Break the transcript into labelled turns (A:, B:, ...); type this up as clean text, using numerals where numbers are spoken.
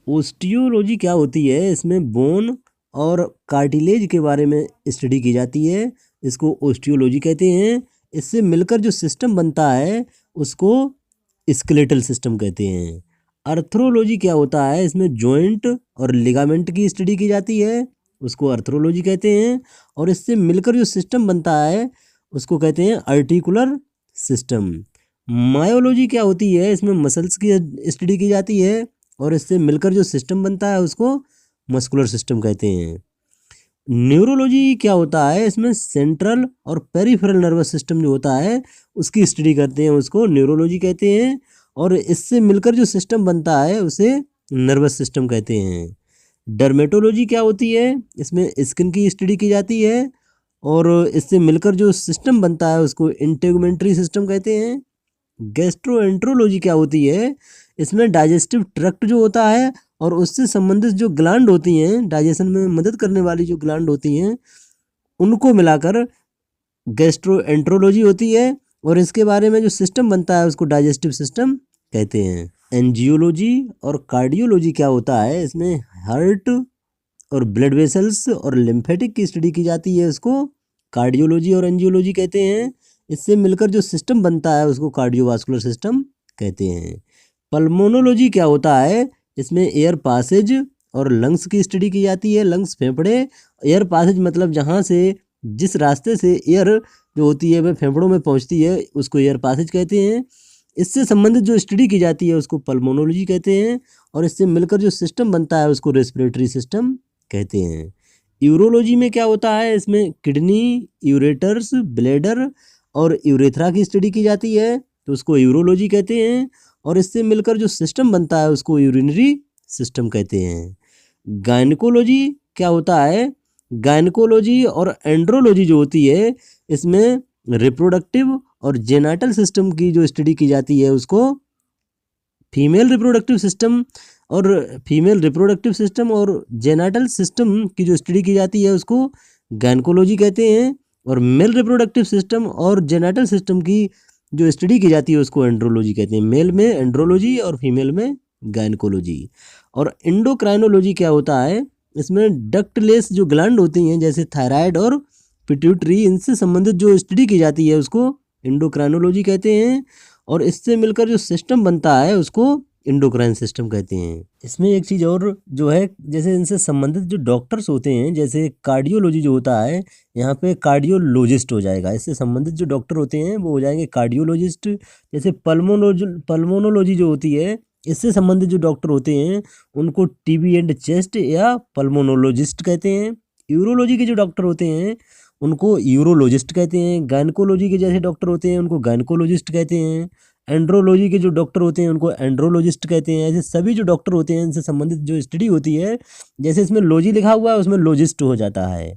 A: Osteology क्या होती है, इसमें बोन और कार्टिलेज के बारे में स्टडी की जाती है, इसको ओस्टियोलॉजी कहते हैं। इससे मिलकर जो सिस्टम बनता है उसको स्केलेटल सिस्टम कहते हैं। अर्थ्रोलॉजी क्या होता है, इसमें जॉइंट और लिगामेंट की स्टडी की जाती है, उसको अर्थ्रोलॉजी कहते हैं। और इससे मिलकर जो सिस्टम बनता है उसको कहते हैं आर्टिकुलर सिस्टम। मायोलॉजी क्या होती है, इसमें मसल्स की स्टडी की जाती है और इससे मिलकर जो सिस्टम बनता है उसको मस्कुलर सिस्टम कहते हैं। न्यूरोलॉजी क्या होता है, इसमें सेंट्रल और पेरिफेरल नर्वस सिस्टम जो होता है उसकी स्टडी करते हैं, उसको न्यूरोलॉजी कहते हैं। और इससे मिलकर जो सिस्टम बनता है उसे नर्वस सिस्टम कहते हैं। डर्मेटोलॉजी क्या होती है, इसमें स्किन की स्टडी की जाती है और इससे मिलकर जो सिस्टम बनता है उसको इंटेगुमेंट्री सिस्टम कहते हैं। गैस्ट्रोएंट्रोलॉजी क्या होती है, इसमें डाइजेस्टिव ट्रैक्ट जो होता है और उससे संबंधित जो ग्लैंड होती हैं, डाइजेशन में मदद करने वाली जो ग्लैंड होती हैं, उनको मिलाकर गैस्ट्रोएंट्रोलॉजी होती है। और इसके बारे में जो सिस्टम बनता है उसको डाइजेस्टिव सिस्टम कहते हैं। एंजियोलॉजी और कार्डियोलॉजी क्या होता है, इसमें हार्ट और ब्लड वेसल्स और लिम्फेटिक की स्टडी की जाती है, उसको कार्डियोलॉजी और एंजियोलॉजी कहते हैं। इससे मिलकर जो सिस्टम बनता है उसको कार्डियोवास्कुलर सिस्टम कहते हैं। पल्मोनोलॉजी क्या होता है, इसमें एयर पासेज और लंग्स की स्टडी की जाती है, लंग्स फेफड़े। एयर पासेज मतलब जहाँ से जिस रास्ते से एयर जो होती है वह फेफड़ों में पहुँचती है उसको एयर पासेज कहते हैं। इससे संबंधित जो स्टडी की जाती है उसको पल्मोनोलॉजी कहते हैं। और इससे मिलकर जो सिस्टम बनता है उसको रेस्पिरेटरी सिस्टम कहते हैं। यूरोलॉजी में क्या होता है, इसमें किडनी, यूरेटर्स, ब्लैडर और यूरेथ्रा की स्टडी की जाती है, तो उसको यूरोलॉजी कहते हैं। और इससे मिलकर जो सिस्टम बनता है उसको यूरिनरी सिस्टम कहते हैं। गायनिकोलॉजी क्या होता है, गायनिकोलॉजी और एंड्रोलॉजी जो होती है इसमें रिप्रोडक्टिव और जेनाटल सिस्टम की जो स्टडी की जाती है उसको फीमेल रिप्रोडक्टिव सिस्टम और जेनाटल सिस्टम की जो स्टडी की जाती है उसको गायनिकोलॉजी कहते हैं। और मेल रिप्रोडक्टिव सिस्टम और जेनाटल सिस्टम की जो स्टडी की जाती है उसको एंड्रोलॉजी कहते हैं। मेल में एंड्रोलॉजी और फीमेल में गायनिकोलॉजी। और इंडोक्राइनोलॉजी क्या होता है, इसमें डक्टलेस जो ग्लैंड होती हैं जैसे थायराइड और पिट्यूटरी, इनसे संबंधित जो स्टडी की जाती है उसको इंडोक्राइनोलॉजी कहते हैं। और इससे मिलकर जो सिस्टम बनता है उसको इंडोक्राइन सिस्टम कहते हैं। इसमें एक चीज़ और जो है, जैसे इनसे संबंधित जो डॉक्टर्स होते हैं, जैसे कार्डियोलॉजी जो होता है यहाँ पे कार्डियोलॉजिस्ट हो जाएगा, इससे संबंधित जो डॉक्टर होते हैं वो हो जाएंगे कार्डियोलॉजिस्ट। जैसे पल्मोनोलॉजी जो होती है इससे संबंधित जो डॉक्टर होते हैं उनको टीबी एंड चेस्ट या पल्मोनोलॉजिस्ट कहते हैं। यूरोलॉजी के जो डॉक्टर होते हैं उनको यूरोलॉजिस्ट कहते हैं। गायनिकोलॉजी के जैसे डॉक्टर होते हैं उनको गायनिकोलॉजिस्ट कहते हैं। एंड्रोलॉजी के जो डॉक्टर होते हैं उनको एंड्रोलॉजिस्ट कहते हैं। ऐसे सभी जो डॉक्टर होते हैं इनसे संबंधित जो स्टडी होती है, जैसे इसमें लॉजी लिखा हुआ है उसमें लॉजिस्ट हो जाता है।